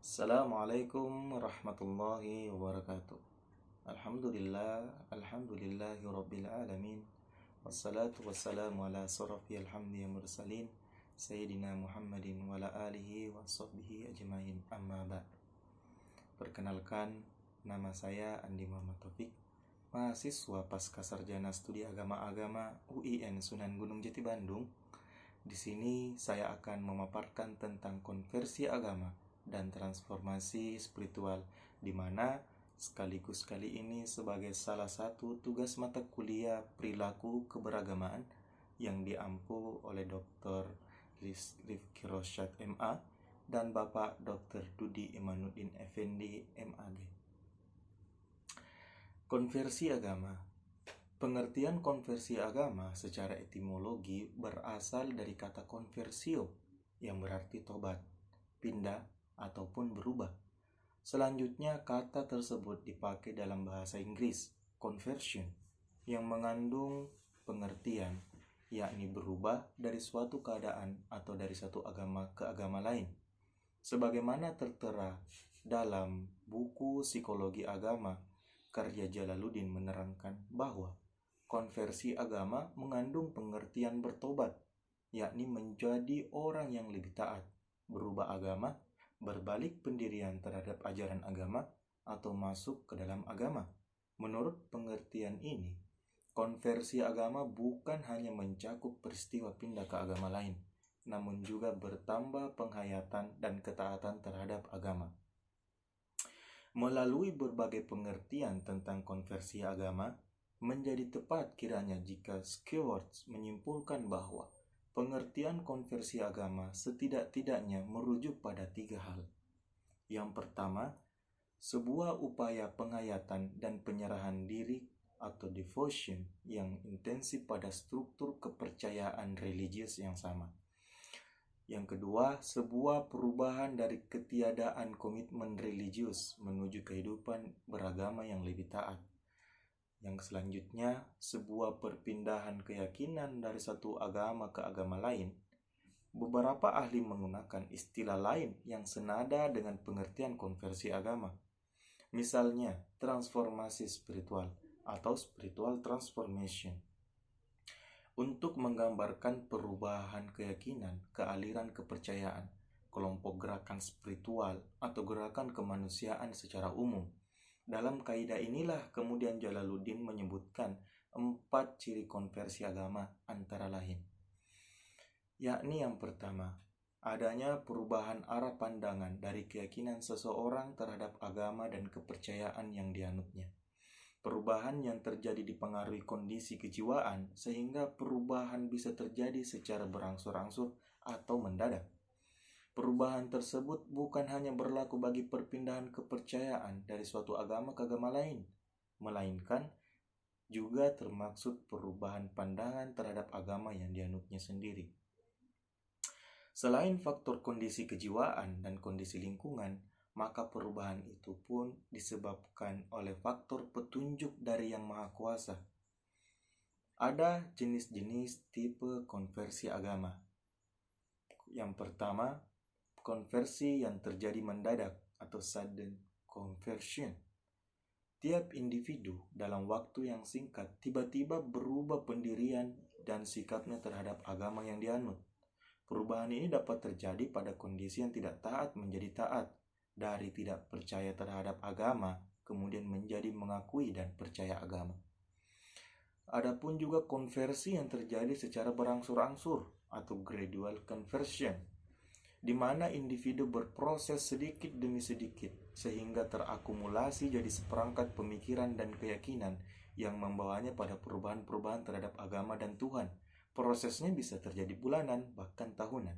Assalamualaikum warahmatullahi wabarakatuh. Alhamdulillahi rabbil alamin. Wassalatu wassalamu ala asrofil hamdi mursalin Sayyidina Muhammadin wa ala alihi wa sahbihi ajmain, amma ba'd. Perkenalkan, nama saya Andi Muhammad Taufik, mahasiswa Pasca Sarjana Studi Agama UIN Sunan Gunung Jati Bandung. Di sini saya akan memaparkan tentang konversi agama dan transformasi spiritual, di mana sekaligus kali ini sebagai salah satu tugas mata kuliah perilaku keberagamaan yang diampu oleh Dr. Rifki Rosyad MA dan Bapak Dr. Dudi Imanuddin Effendi MAG. Konversi agama. Pengertian konversi agama secara etimologi berasal dari kata conversio yang berarti tobat, pindah, ataupun berubah. Selanjutnya, kata tersebut dipakai dalam bahasa Inggris, conversion, yang mengandung pengertian, yakni berubah dari suatu keadaan atau dari satu agama ke agama lain. Sebagaimana tertera dalam buku Psikologi Agama, karya Jalaluddin menerangkan bahwa konversi agama mengandung pengertian bertobat, yakni menjadi orang yang lebih taat, berubah agama, berbalik pendirian terhadap ajaran agama, atau masuk ke dalam agama. Menurut pengertian ini, konversi agama bukan hanya mencakup peristiwa pindah ke agama lain, namun juga bertambah penghayatan dan ketaatan terhadap agama. Melalui berbagai pengertian tentang konversi agama, menjadi tepat kiranya jika Skewers menyimpulkan bahwa pengertian konversi agama setidak-tidaknya merujuk pada 3 hal. Yang pertama, sebuah upaya penghayatan dan penyerahan diri atau devotion yang intensif pada struktur kepercayaan religius yang sama. Yang kedua, sebuah perubahan dari ketiadaan komitmen religius menuju kehidupan beragama yang lebih taat. Yang selanjutnya, sebuah perpindahan keyakinan dari satu agama ke agama lain. Beberapa ahli menggunakan istilah lain yang senada dengan pengertian konversi agama. Misalnya, transformasi spiritual atau spiritual transformation, untuk menggambarkan perubahan keyakinan ke aliran kepercayaan, kelompok gerakan spiritual atau gerakan kemanusiaan secara umum. Dalam kaidah inilah kemudian Jalaluddin menyebutkan 4 ciri konversi agama antara lain. Yakni yang pertama, adanya perubahan arah pandangan dari keyakinan seseorang terhadap agama dan kepercayaan yang dianutnya. Perubahan yang terjadi dipengaruhi kondisi kejiwaan sehingga perubahan bisa terjadi secara berangsur-angsur atau mendadak. Perubahan tersebut bukan hanya berlaku bagi perpindahan kepercayaan dari suatu agama ke agama lain, melainkan juga termaksud perubahan pandangan terhadap agama yang dianutnya sendiri. Selain faktor kondisi kejiwaan dan kondisi lingkungan, maka perubahan itu pun disebabkan oleh faktor petunjuk dari Yang Maha Kuasa. Ada jenis-jenis tipe konversi agama. Yang pertama, konversi yang terjadi mendadak atau sudden conversion. Tiap individu dalam waktu yang singkat tiba-tiba berubah pendirian dan sikapnya terhadap agama yang dianut. Perubahan ini dapat terjadi pada kondisi yang tidak taat menjadi taat, dari tidak percaya terhadap agama kemudian menjadi mengakui dan percaya agama. Adapun juga konversi yang terjadi secara berangsur-angsur atau gradual conversion, di mana individu berproses sedikit demi sedikit sehingga terakumulasi jadi seperangkat pemikiran dan keyakinan yang membawanya pada perubahan-perubahan terhadap agama dan Tuhan. Prosesnya bisa terjadi bulanan, bahkan tahunan.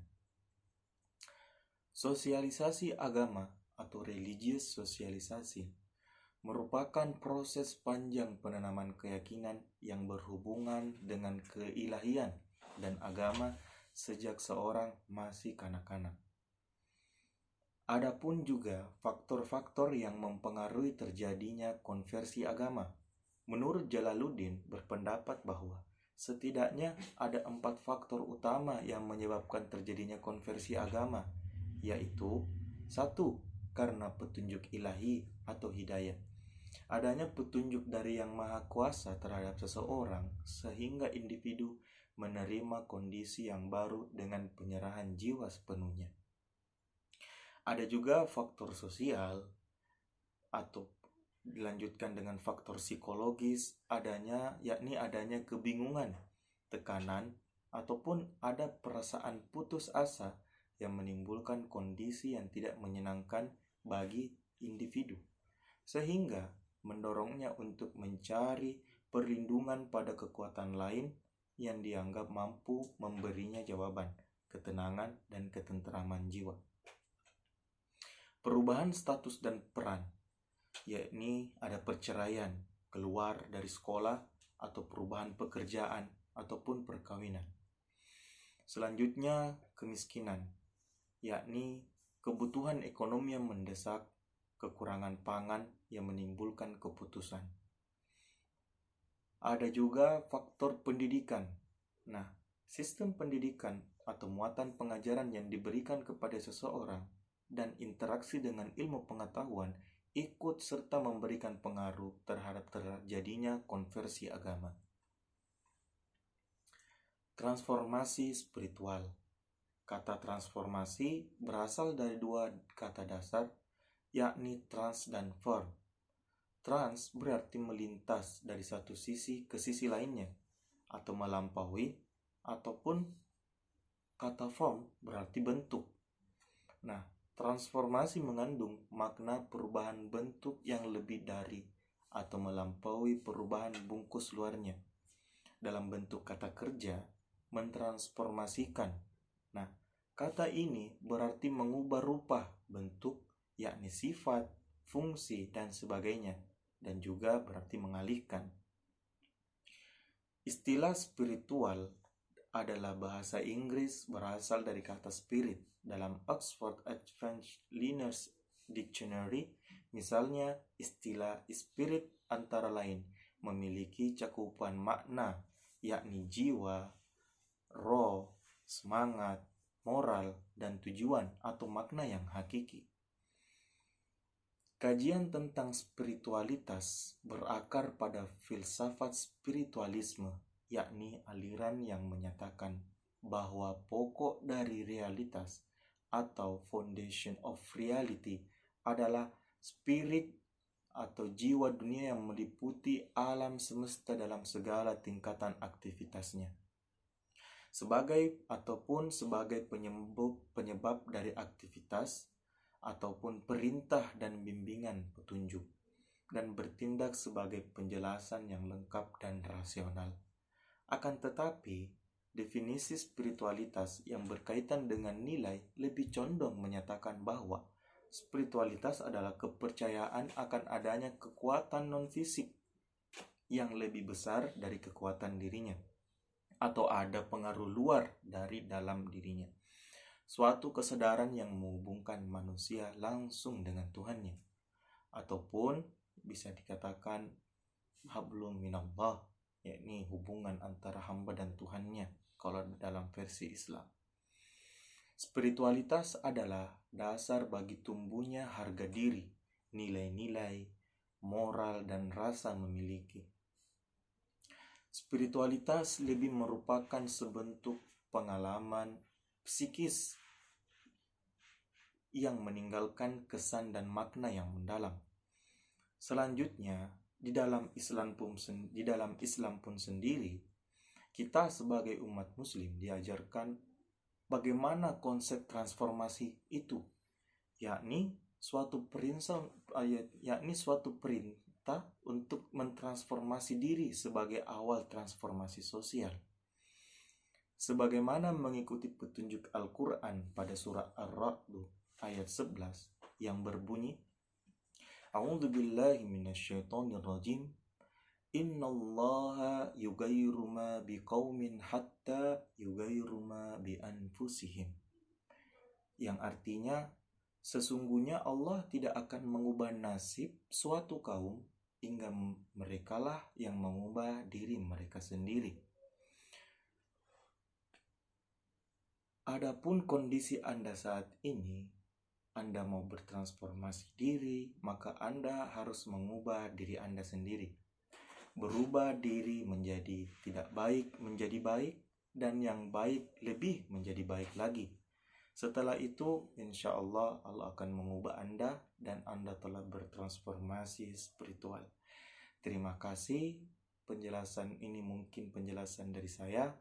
Sosialisasi agama atau religious sosialisasi merupakan proses panjang penanaman keyakinan yang berhubungan dengan keilahian dan agama sejak seorang masih kanak-kanak. Adapun juga faktor-faktor yang mempengaruhi terjadinya konversi agama. Menurut Jalaluddin berpendapat bahwa setidaknya ada 4 faktor utama yang menyebabkan terjadinya konversi agama, yaitu 1. karena petunjuk ilahi atau hidayah. Adanya petunjuk dari Yang Maha Kuasa terhadap seseorang sehingga individu menerima kondisi yang baru dengan penyerahan jiwa sepenuhnya. Ada juga faktor sosial atau dilanjutkan dengan faktor psikologis yakni adanya kebingungan, tekanan, ataupun ada perasaan putus asa yang menimbulkan kondisi yang tidak menyenangkan bagi individu, sehingga mendorongnya untuk mencari perlindungan pada kekuatan lain yang dianggap mampu memberinya jawaban, ketenangan, dan ketenteraman jiwa. Perubahan status dan peran, yakni ada perceraian, keluar dari sekolah, atau perubahan pekerjaan, ataupun perkawinan. Selanjutnya, kemiskinan, yakni kebutuhan ekonomi yang mendesak, kekurangan pangan yang menimbulkan keputusan. Ada juga faktor pendidikan. Nah, sistem pendidikan atau muatan pengajaran yang diberikan kepada seseorang dan interaksi dengan ilmu pengetahuan ikut serta memberikan pengaruh terhadap terjadinya konversi agama. Transformasi spiritual. Kata transformasi berasal dari dua kata dasar, yakni trans dan form. Trans berarti melintas dari satu sisi ke sisi lainnya, atau melampaui, ataupun kata form berarti bentuk. Nah, transformasi mengandung makna perubahan bentuk yang lebih dari atau melampaui perubahan bungkus luarnya. Dalam bentuk kata kerja, mentransformasikan. Nah, kata ini berarti mengubah rupa, bentuk, yakni sifat, fungsi, dan sebagainya, dan juga berarti mengalihkan. Istilah spiritual adalah bahasa Inggris berasal dari kata spirit. Dalam Oxford Advanced Learners Dictionary, misalnya istilah spirit antara lain memiliki cakupan makna, yakni jiwa, roh, semangat, moral, dan tujuan atau makna yang hakiki. Kajian tentang spiritualitas berakar pada filsafat spiritualisme, yakni aliran yang menyatakan bahwa pokok dari realitas atau foundation of reality adalah spirit atau jiwa dunia yang meliputi alam semesta dalam segala tingkatan aktivitasnya. Sebagai penyebab dari aktivitas ataupun perintah dan bimbingan petunjuk, dan bertindak sebagai penjelasan yang lengkap dan rasional. Akan tetapi, definisi spiritualitas yang berkaitan dengan nilai lebih condong menyatakan bahwa spiritualitas adalah kepercayaan akan adanya kekuatan non-fisik yang lebih besar dari kekuatan dirinya, atau ada pengaruh luar dari dalam dirinya. Suatu kesadaran yang menghubungkan manusia langsung dengan Tuhannya, ataupun bisa dikatakan hablum minallah, yakni hubungan antara hamba dan Tuhannya kalau dalam versi Islam. Spiritualitas adalah dasar bagi tumbuhnya harga diri, nilai-nilai, moral, dan rasa memiliki. Spiritualitas lebih merupakan sebentuk pengalaman psikis yang meninggalkan kesan dan makna yang mendalam. Selanjutnya, di dalam Islam pun sendiri, kita sebagai umat muslim diajarkan bagaimana konsep transformasi itu, yakni suatu perintah untuk mentransformasi diri sebagai awal transformasi sosial. Sebagaimana mengikuti petunjuk Al-Quran pada surah Ar-Ra'd ayat 11 yang berbunyi, A'udzubillahi minasyaitonirrajim, Innallaha yughayyiru ma biqaumin hatta yughayyiru ma bi anfusihim. Yang artinya, sesungguhnya Allah tidak akan mengubah nasib suatu kaum hingga merekalah yang mengubah diri mereka sendiri. Adapun kondisi Anda saat ini, Anda mau bertransformasi diri, maka Anda harus mengubah diri Anda sendiri. Berubah diri menjadi tidak baik menjadi baik, dan yang baik lebih menjadi baik lagi. Setelah itu, insya Allah akan mengubah Anda dan Anda telah bertransformasi spiritual. Terima kasih. Penjelasan ini mungkin penjelasan dari saya.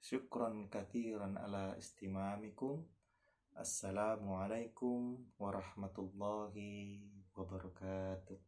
Syukran katsiran ala istimamikum. Assalamualaikum warahmatullahi wabarakatuh.